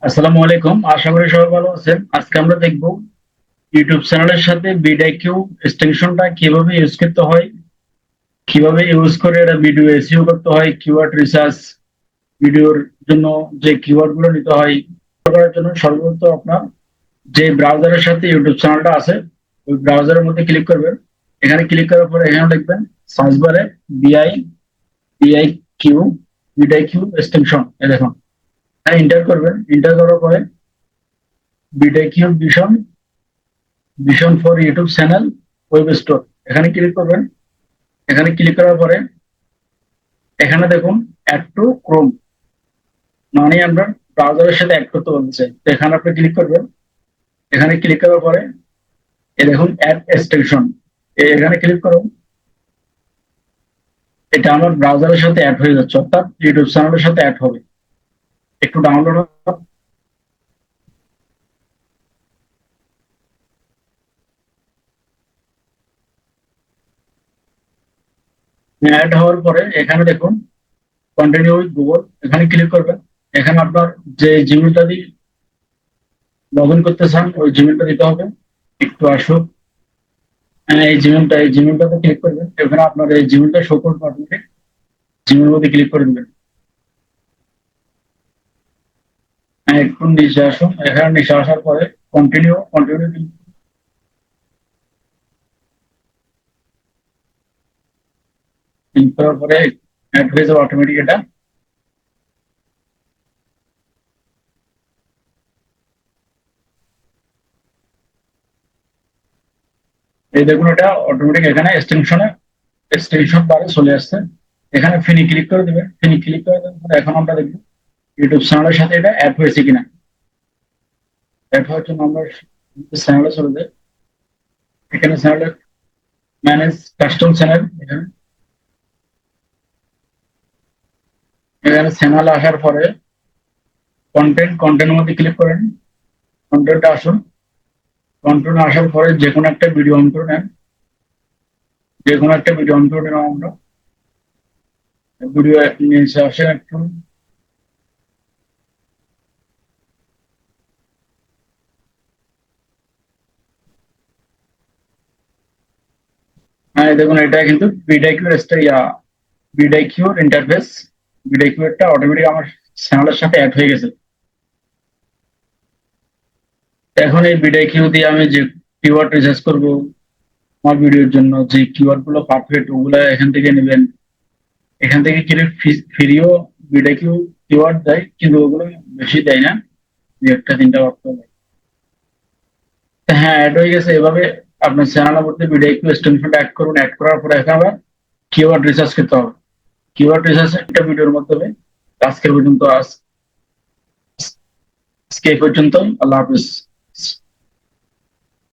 আসসালামু আলাইকুম, আশা করি সবাই ভালো আছেন। আজকে আমরা দেখব ইউটিউব চ্যানেলের সাথে বিডাইকিউ এক্সটেনশনটা কিভাবে ইউজ করতে হয়, কিভাবে ইউজ করে এটা ভিডিও এসইও করতে হয়, কিওয়ার্ড রিসার্চ, ভিডিওর জন্য যে কিওয়ার্ড গুলো নিতে হয় করার জন্য সর্বপ্রথম আপনার যে ব্রাউজারের সাথে ইউটিউব চ্যানেলটা আছে ওই ব্রাউজারের মধ্যে ক্লিক করবেন। এখানে ক্লিক করার পরে এখানে লিখবেন সার্চ বারে বিআই বিআই কিউ বিডাইকিউ এক্সটেনশন। এই দেখুন, হ্যাঁ এন্টার করবেন। এন্টার করার পরে বিডাইকিউ vision vision for YouTube channel web store এখানে ক্লিক করবেন। এখানে ক্লিক করার পরে এখানে দেখুন অ্যাড টু ক্রোম, মানে আমরা ব্রাউজারের সাথে অ্যাড করতে বলছে। তো এখানে আপনি ক্লিক করবেন। এখানে ক্লিক করার পরে এই দেখুন অ্যাড এক্সটেনশন, এখানে ক্লিক করুন। এটা আমার ব্রাউজারের সাথে অ্যাড হয়ে যাচ্ছে, অর্থাৎ ইউটিউব চ্যানেলের সাথে অ্যাড হবে। একটু ডাউনলোড অ্যাড হওয়ার পরে এখানে দেখুন কন্টিনিউ উইথ গুগল, এখানে ক্লিক করবেন। এখানে আপনার যে জিমেলটা দিয়ে লগ ইন করতে চান ওই জিমেলটা দিতে হবে। একটু আসুক। এই জিমেলটাতে ক্লিক করবেন। এখানে আপনার এই জিমেলটা শো করবে অটোমেটিক। জিমেল মধ্যে ক্লিক করে দিবেন। একটু নিচে আসুন। এখানে নিচে আসার পরে কন্টিনিউ কন্টিনিউ ক্লিক করার পরে অ্যাড হয়ে যাবে অটোমেটিক এটা। এই দেখুন এটা অটোমেটিক এখানে এক্সটেনশন বারে চলে আসছে। এখানে ফিনি ক্লিক করে দিবেন। ফিনি ক্লিক করে দেওয়ার পরে এখন আমরা দেখবো ইউটিউব চ্যানেলের সাথে এটা অ্যাড হয়েছে কিনা। অ্যাড হওয়ার জন্য আমরা চ্যানেলে চলে যাই। এখানে চ্যানেলের ম্যানেজ কাস্টম চ্যানেল, এখানে এখানে চ্যানেল আসার পরে কন্টেন্টের মধ্যে ক্লিক করেন। কন্টেন্টে আসুন। কন্টেন্ট আসার পরে যে কোনো একটা ভিডিও অন করে নেন। যে কোনো একটা ভিডিও অন করে নিলাম আমরা। ভিডিও নিচে আসেন একটু। হ্যাঁ দেখুন এটা কিন্তু বিডাইকিউর ইন্টারফেস, বিডাইকিউরটা অটোমেটিক আমার চ্যানেলের সাথে অ্যাড হয়ে গেছে। এখন এই বিডাইকিউ দিয়ে আমি যে কিওয়ার্ড রিসার্চ করবো আমার ভিডিওর জন্য, যে কিওয়ার্ড গুলো পারফেক্ট ওগুলো এখান থেকে নেবেন। এখান থেকে কিনে ফ্রিও বিডাইকিউ কিওয়ার্ড দেয়, কিন্তু ওগুলো বেশি দেয় না, দুই একটা তিনটা অর্থ দেয়। হ্যাঁ অ্যাড হয়ে গেছে। এভাবে আপনার চ্যানেলের মধ্যে বিডাইকিউ এক্সটেনশনটা অ্যাড করুন। অ্যাড করার পরে এখন আবার কিওয়ার্ড রিসার্চ করতে হবে। কিওয়ার্ড রিসার্চ একটা ভিডিওর মাধ্যমে আজকের পর্যন্ত আজকে এই পর্যন্ত। আল্লাহ হাফিজ।